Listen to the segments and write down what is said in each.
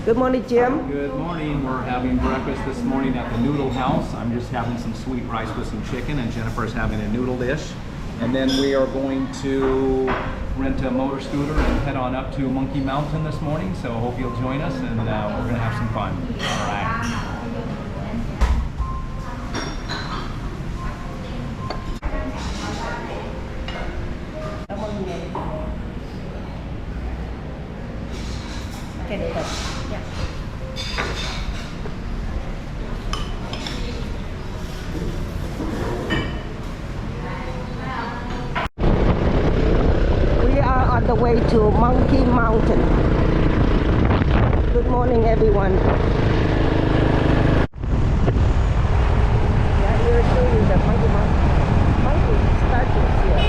Good morning, Jim. Good morning. We're having breakfast this morning at the Noodle House. I'm just having some sweet rice with some chicken, and Jennifer's having a noodle dish. And then we are going to rent a motor scooter and head on up to Monkey Mountain this morning. So I hope you'll join us, and we're going to have some fun. All right. Okay, yeah. We are on the way to Monkey Mountain. Good morning, everyone. Yeah, we're doing the Monkey Mountain. Monkey statues here.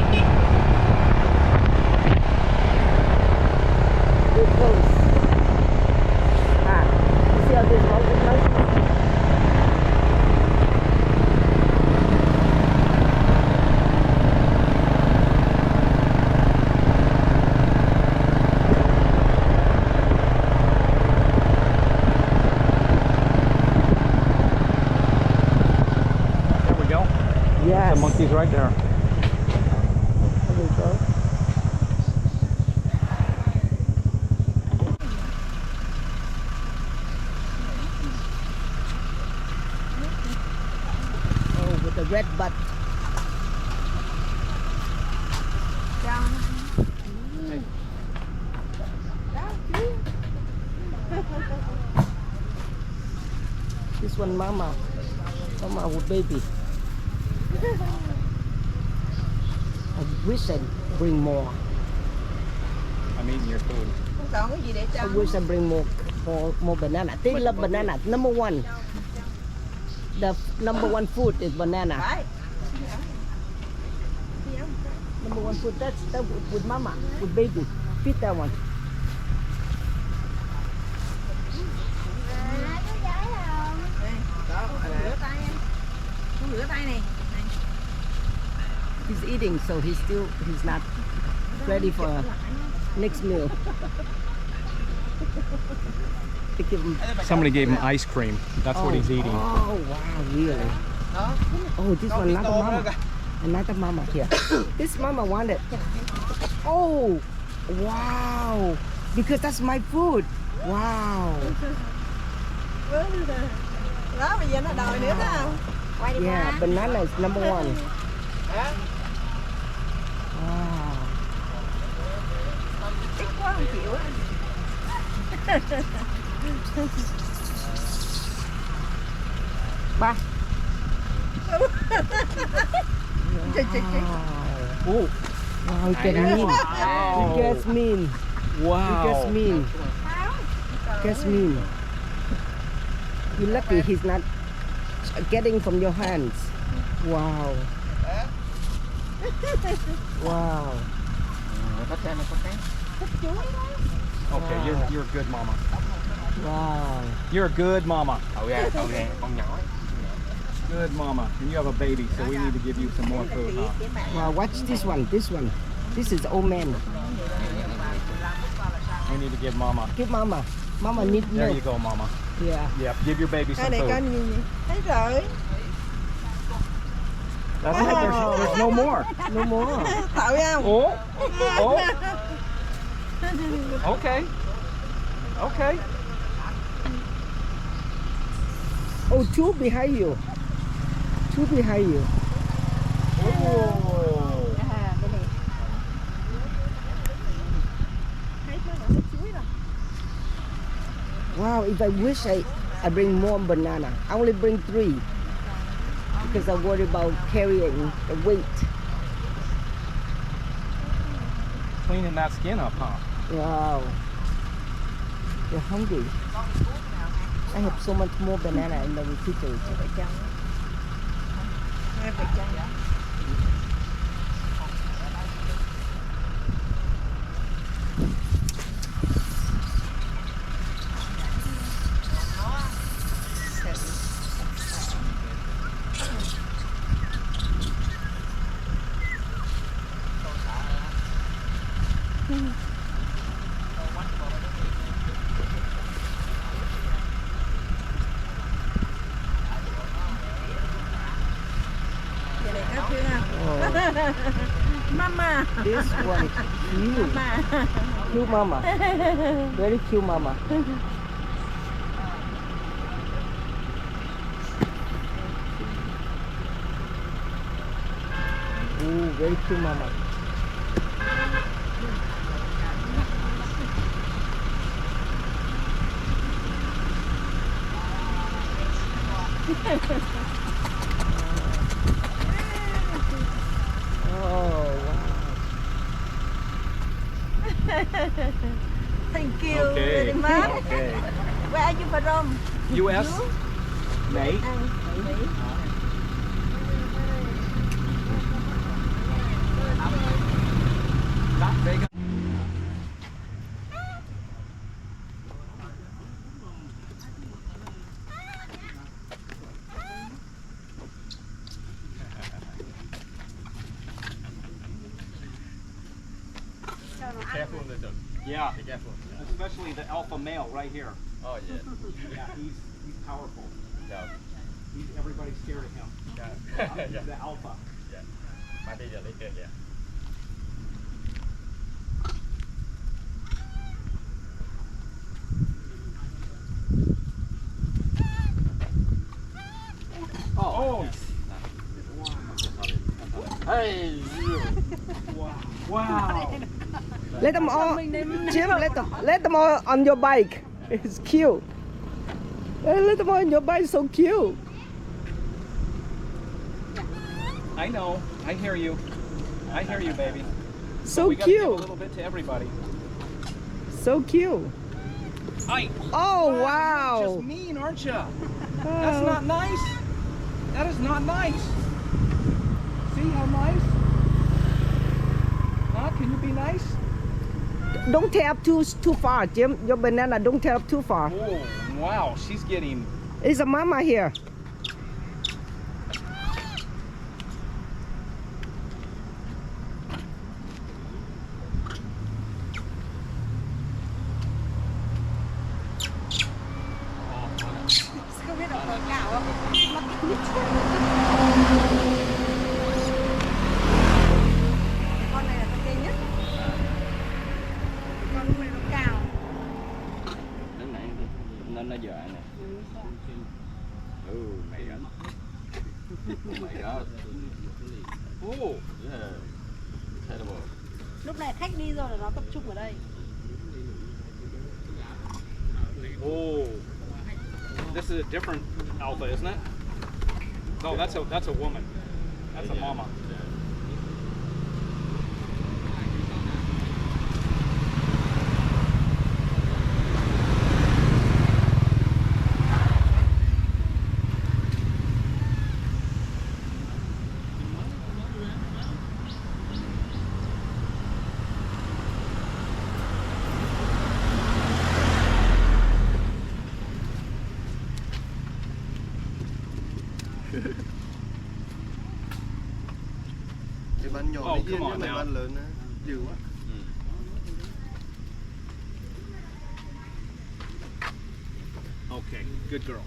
Good close. See all these mountain houses? There we go. Yes. The monkey's right there. There we go. The red butt. This one mama with baby. I wish I'd bring more. I'm eating your food. I wish I bring more banana. They love banana. Number one. The number one food is banana. Number one food. That's with mama, with baby. Feed that one. He's eating, so he's not ready for next meal. Somebody gave him ice cream. That's what he's eating. Oh wow, really? Oh, this one, another mama. Another mama here. This mama wanted. Oh, wow. Because that's my food. Wow. Yeah, banana is number one. Wow. Ba. Oh, Wow, you guys mean. wow. You guys mean. Guys mean. You're lucky he's not getting from your hands. Wow. Wow. Okay, you're a good mama. Wow. You're a good mama. Good mama. And you have a baby, so we need to give you some more food, huh? Wow, watch this one. This one. This is old man. We need to give mama. Give mama. Mama need milk. There you go, mama. Yeah. Yep, give your baby some food. Thấy rồi. That's it, there's no more. No more. Tạo không? Oh, oh. Okay. Okay. Oh, two behind you. Two behind you. Oh. Wow, if I wish I bring more banana. I only bring 3 because I worry about carrying the weight. Cleaning that skin up, huh? Wow. You're hungry. I have so much more banana in the refrigerator. Mama. This one cute. Cute mama. Very cute mama. Ooh, very cute mama. Oh, wow. Thank you Okay. very much. Okay. Where are you from? U.S. Nate. Not big. Careful with the Yeah, Be careful. especially the alpha male right here. Oh yeah. Yeah, he's powerful. Yeah. Everybody's scared of him. Yeah. He's the alpha. Yeah. Mà bây giờ lấy tiền kìa. Oh, Hey. wow. Let them all, Jim, let them all on your bike. It's cute. Let them all on your bike, so cute. I know. I hear you. I hear you, baby. So we gotta give a cute. little bit to everybody. So cute. I. Oh, You're wow. just mean, aren't you? That's not nice. That is not nice. See how nice? Huh? Can you be nice? Don't tear up too far, Jim. Your banana, don't tear up too far. Oh, wow. She's getting. It's a mama here. Không biết đọc cờ cào không? Con này là con đen nhất. Con lúc này nó cào. Đến nãy nên nó dọa nè. Mày đó. Mày đó. Oh. Yeah. Terrible. Lúc này khách đi rồi là nó tập trung ở đây. Oh. This is a different alpha, isn't it? No, that's a woman. That's a mama. Cái bánh nhỏ Oh, nó yên come nhưng on mà now. bánh lớn á, dữ quá. Okay, good girl.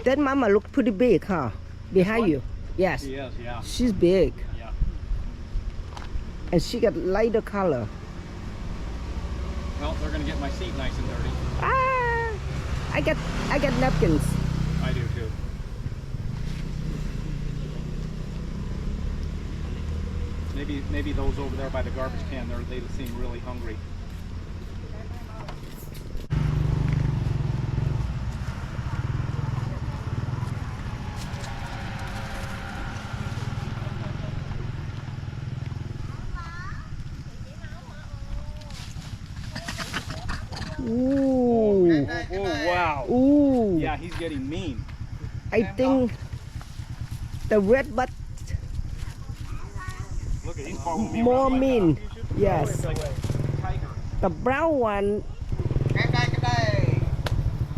That mama look pretty big, huh? Behind you. Yes. She is, yeah. She's big. Yeah. And she got lighter color. Well, they're gonna get my seat nice and dirty. Ah, I got napkins. I do too. Maybe those over there by the garbage can, they seem really hungry. Ooh. Oh, wow. Ooh. Yeah, he's getting mean. I think the red butt Look at he's following me more around like mean. that. Yes. Like a tiger. The brown one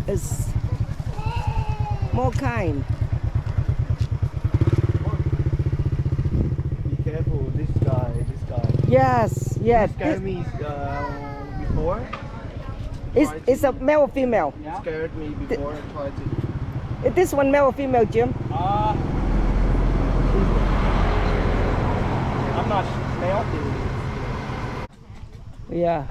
is more kind. Be careful, this guy. Yes, yes. Scare me before. It's a male or female? Scared me before I tried to. Is this one male or female, Jim? I'm not male. Yeah.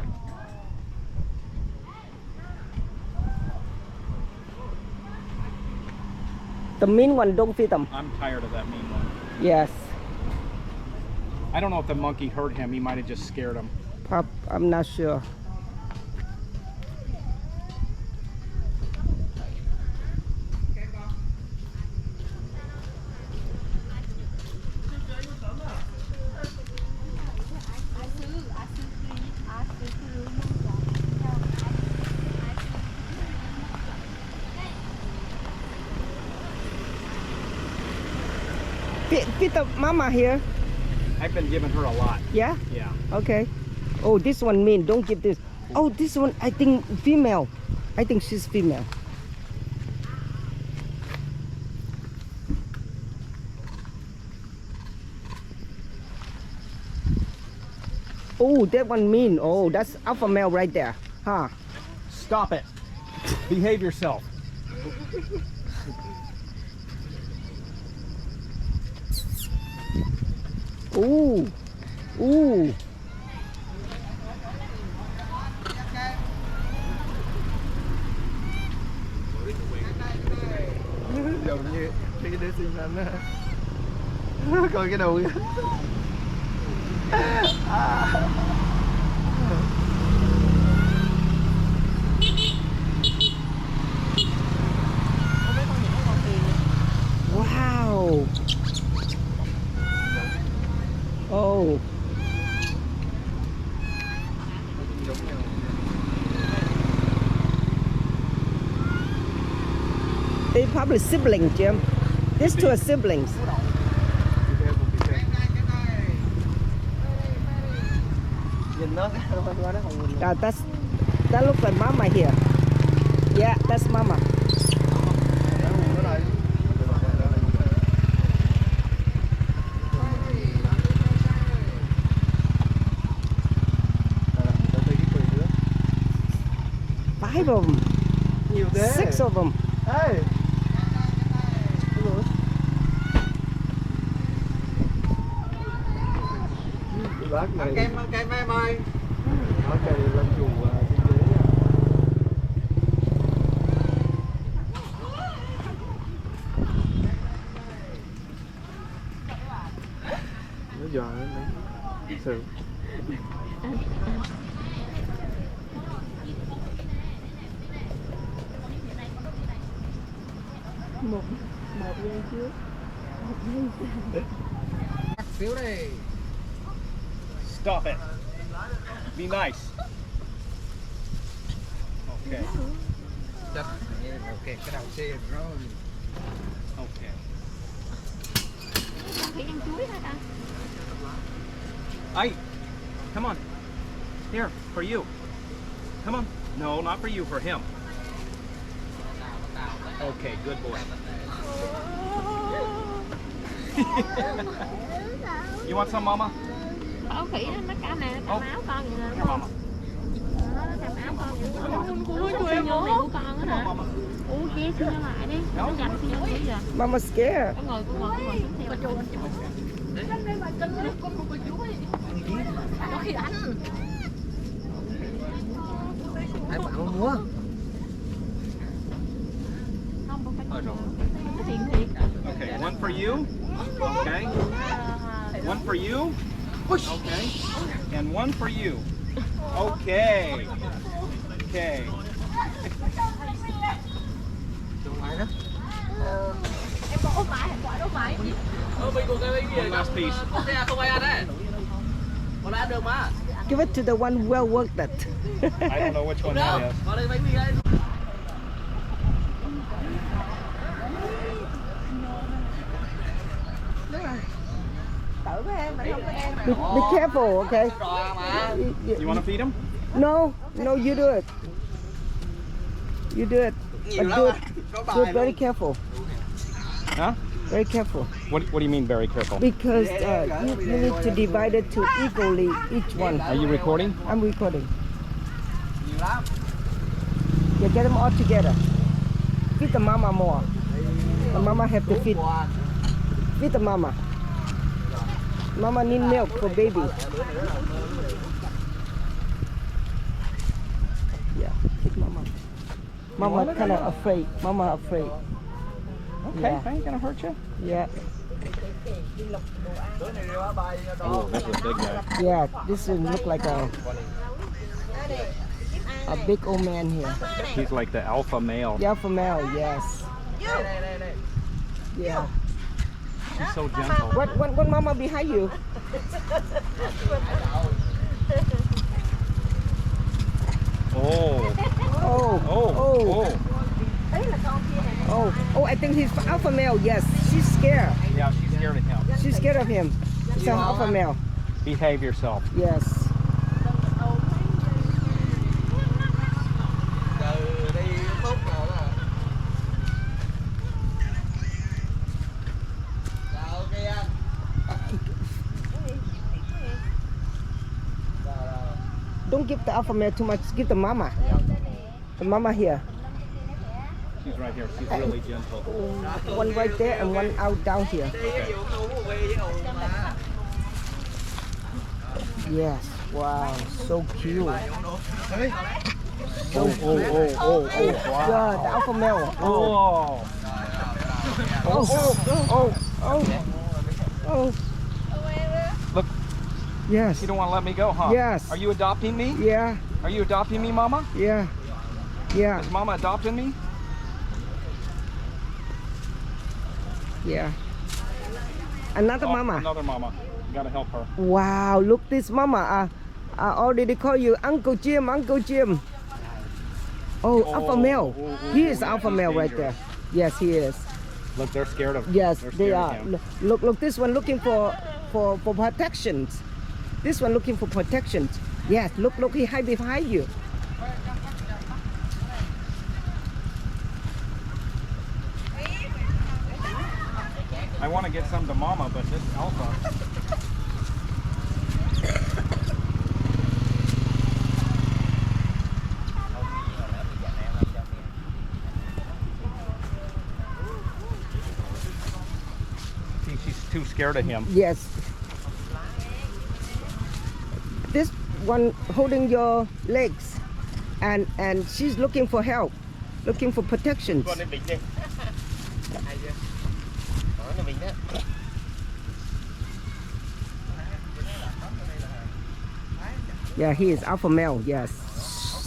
The mean one, don't feed them. I'm tired of that mean one. Yes. I don't know if the monkey hurt him. He might have just scared him. I'm not sure. Feed the mama here. I've been giving her a lot. Yeah? Yeah. Okay. Oh, this one mean. Don't give this. Oh, this one, I think female. I think she's female. Oh, that one mean. Oh, that's alpha male right there. Huh? Stop it. Behave yourself. Ooh. Ooh. Giống như cái đứa xinh xắn á. Coi cái đầu kìa. Wow. Oh. They probably siblings, Jim. These two are siblings. Nhìn nó qua nó không nhìn. That looks like mama here. Yeah, that's mama. Five of them. Nhiều thế. Six of them. Ê. Bác này. Ăn kem em ơi. Bác này làm chủ kinh tế nha. Nó giỏi lắm. Sự. Một giây trước. Một giây sau. Xíu đây. Stop it. Be nice. Okay. Đặt. Ok, cái đầu xe rồi. Okay. Phải ăn chuối hả ta? Hey, come on. Here, for you. Come on. No, not for you, for him. Okay, good boy. You want some, Mama? Có khỉ nó cam nè, cam áo con vậy nè. Here, Mama. Đó, cam áo con vậy. Xi nhôm này của con á hả? Ủa chia xi nhôm lại đi. Nó dành xi nhôm bây giờ. Mama scared. Con ngồi xuống theo. Có khi anh. Ai bảo nó múa. Không phải thiện thiệt. Okay, one for you. Okay. One for you. Okay. And one for you. Okay. Okay. Đâu ai đó. Em có ốp mãi, gọi ốp mãi. One last piece. Không ai ăn đấy. Con ăn được mà. Give it to the one well worked at. I don't know which one that is. Có đây bánh mì đây. Tự với em, mình không có em. Be careful, okay? You want to feed him? No, no, you do it. You do it. But do it very careful. Huh? Very careful. What do you mean very careful? Because you need to divide it to equally each one. Are you recording? I'm recording. Yeah, get them all together. Feed the mama more. The mama have to feed. Feed the mama. Mama need milk for baby. Yeah, feed mama. Mama kind of afraid. Mama afraid. Okay, Yeah. I ain't gonna hurt you. Yeah. Oh, that's a big guy. Yeah, this will look like a big old man here. He's like the alpha male. Yeah, for male, yes. Yeah. He's so gentle. What mama behind you? Oh, Oh, oh, oh, I think he's alpha male, yes. She's scared. Yeah, she's scared of him. She's scared of him. It's an alpha male, Behave yourself. yes. Don't give the alpha male too much, give the mama. The mama here. She's right here. She's really gentle. One right there and one out down here. Yes, wow, so cute. Oh, wow. Yeah, the alpha male. Oh. Oh. Look, Yes. you don't want to let me go, huh? Yes. Are you adopting me? Yeah, Are you adopting me, Mama? yeah, yeah, Is Mama adopting me? yeah. Another mama. Another Mama. You gotta help her. Wow, look this mama. I already call you Uncle Jim, Uncle Jim. Oh, alpha male. He is alpha male right there. Yes, he is. Look, they're scared of. Yes, they're they scared are. of him. Look, this one looking for protection. This one looking for protection. Yes, look, he hide behind you. I want to get some to Mama, but this alpha. I think she's too scared of him. Yes. This one holding your legs, and she's looking for help, looking for protection. Yeah, he is alpha male. Yes.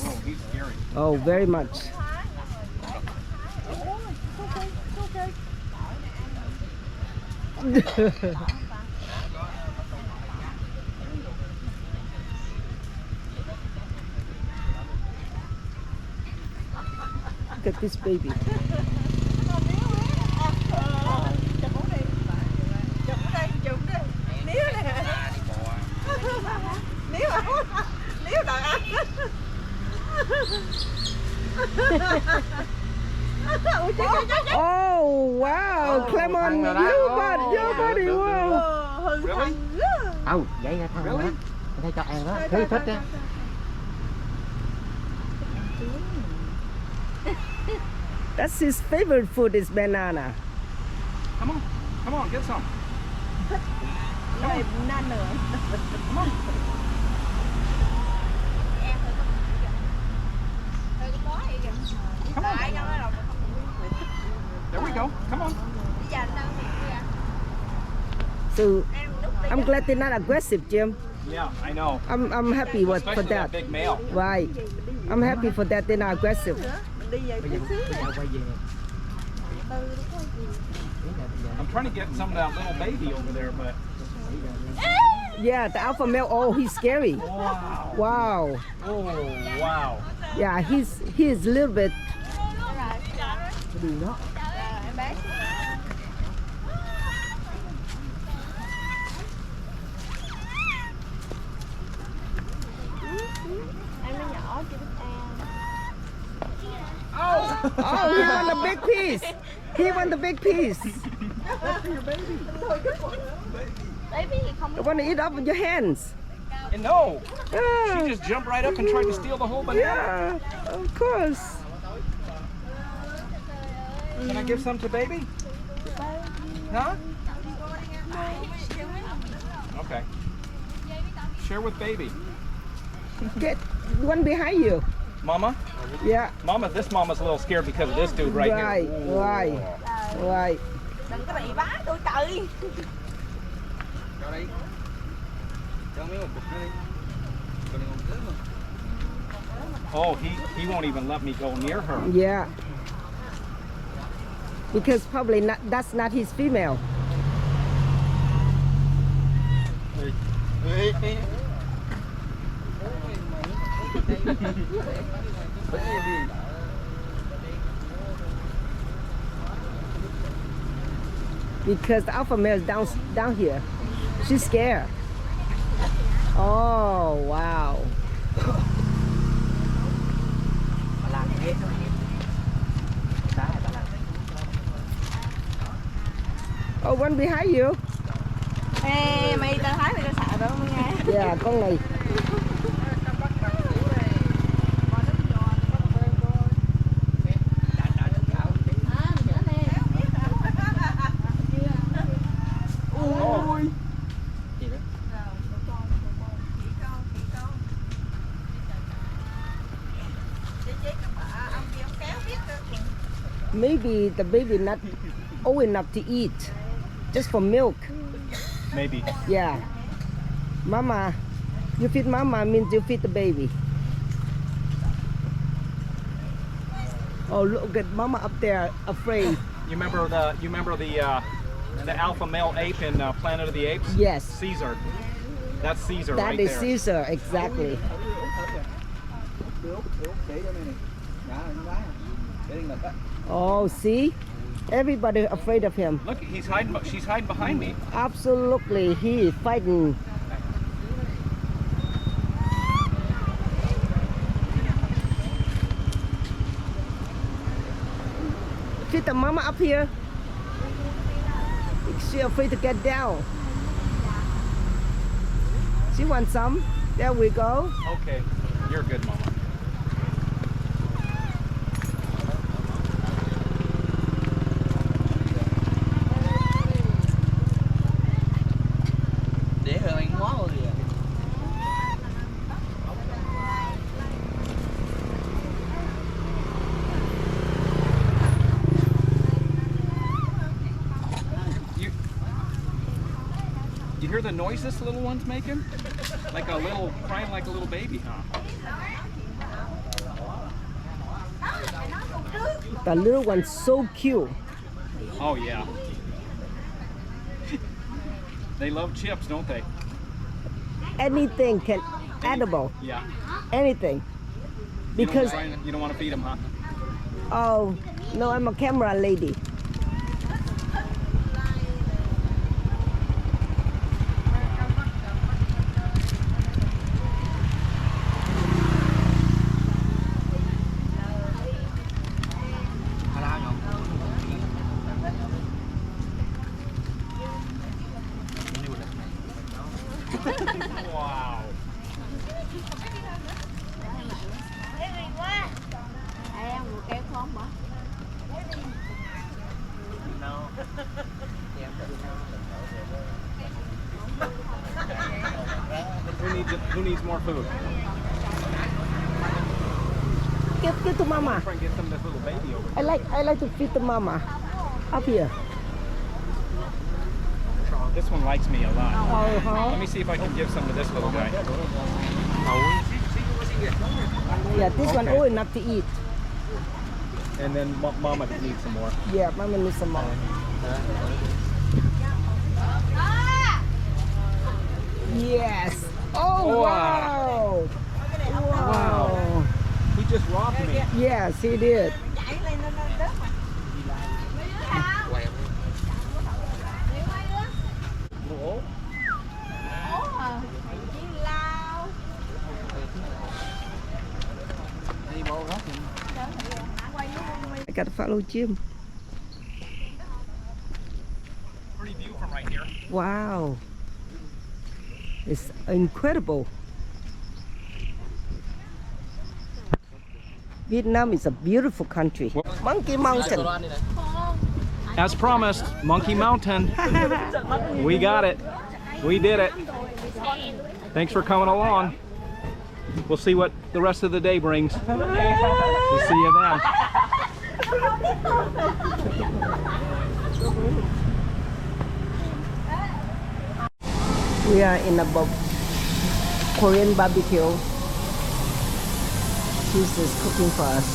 Oh, he's scary. Oh, very much. Look at this baby. Oh wow, Clement, your body, wow. Really? Vậy nè thằng Really? đó. Đây cho ăn đó, thấy thích á. That's his favorite food is banana. Come on, get some. Come on. There we go. Come on. So I'm glad they're not aggressive, Jim. Yeah, I know. I'm happy for Especially that. big male. Right. I'm happy for that they're not aggressive. Bây giờ quay về. I'm trying to get some of that little baby over there, but Yeah, the alpha male. Oh, he's scary. wow. Wow. Oh, wow. Yeah, he is a little bit. Oh, he want the big piece. He want the big piece. You want to eat up with your hands. And no, Yeah, she just jumped right up and tried to steal the whole banana. yeah, of course. Can I give some to baby? Huh? Okay. Share with baby. Get one behind you. Mama? Yeah. Mama, this mama's a little scared because of this dude right Right, here. Ooh. right, right. Đừng có bị bá tôi trời. Cho đi. Cho miếng một cục nữa đi. Cho đi một thứ mà. Oh, he won't even let me go near her. Yeah. Because probably not, that's not his female. Because the alpha male is down here. She's scared. Oh, wow. Oh, one behind you. Ê, mày tao thấy mày tao sợ đâu mày nghe. Yeah, con này. Maybe the baby not old enough to eat, just for milk. Maybe. Yeah. Mama, you feed mama means you feed the baby. Oh, look at mama up there, afraid. You remember the alpha male ape in Planet of the Apes? Yes. Caesar. That's Caesar That right is there. Caesar, exactly. Oh, see? Everybody afraid of him. Look, she's hiding behind me. Absolutely, he is fighting. Feed the mama up here. She afraid to get down. She wants some. There we go. Okay, you're good, mama. Để hơi ăn quá rồi kìa. You hear the noise this little one's making? Like a little, crying like a little baby, huh? The little one's so cute. Oh yeah. They love chips, don't they? Anything can edible. Yeah. Anything. Because You don't want to feed them, huh? oh no, I'm a camera lady. Wow. Ê, ăn vừa kéo không hả? Who needs more food? Give to mama. Try and get some of this little baby over I like to feed the mama up here. This one likes me a lot. Uh-huh. Let me see if I can give some to this little guy. Yeah, this one old enough to eat. And then mama needs some more. Yeah, mama needs some more. Yes. Oh, wow. Wow. He just robbed me. Yes, he did. Chạy lên nó rớt mà. Ủa? Ủa à, mày chỉ lao. Đi bộ hết thì Quay luôn. I gotta follow Jim. Pretty view from right here. Wow. It's incredible. Vietnam is a beautiful country. Monkey Mountain. As promised, Monkey Mountain. We got it. We did it. Thanks for coming along. We'll see what the rest of the day brings. We'll see you then. We are in a Korean BBQ. This is cooking for us.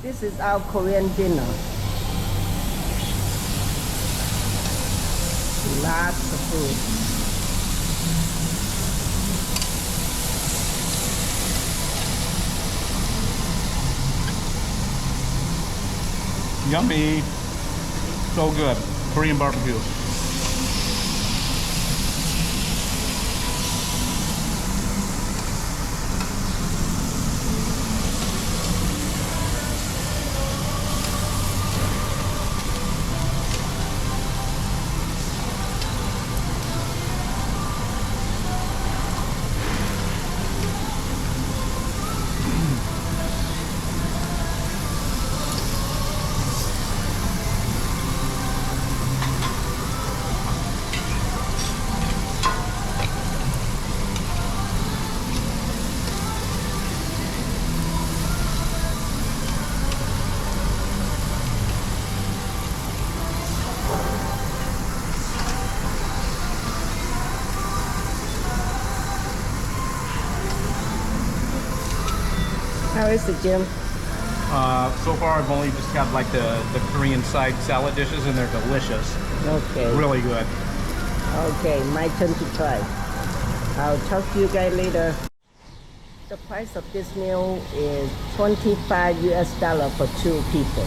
This is our Korean dinner. Lots of food. Yummy. So good. Korean barbecue. How is it, Jim? So far I've only just got like the Korean side salad dishes and they're delicious. Okay. Really good. Okay, my turn to try. I'll talk to you guys later. The price of this meal is $25 US for 2 people.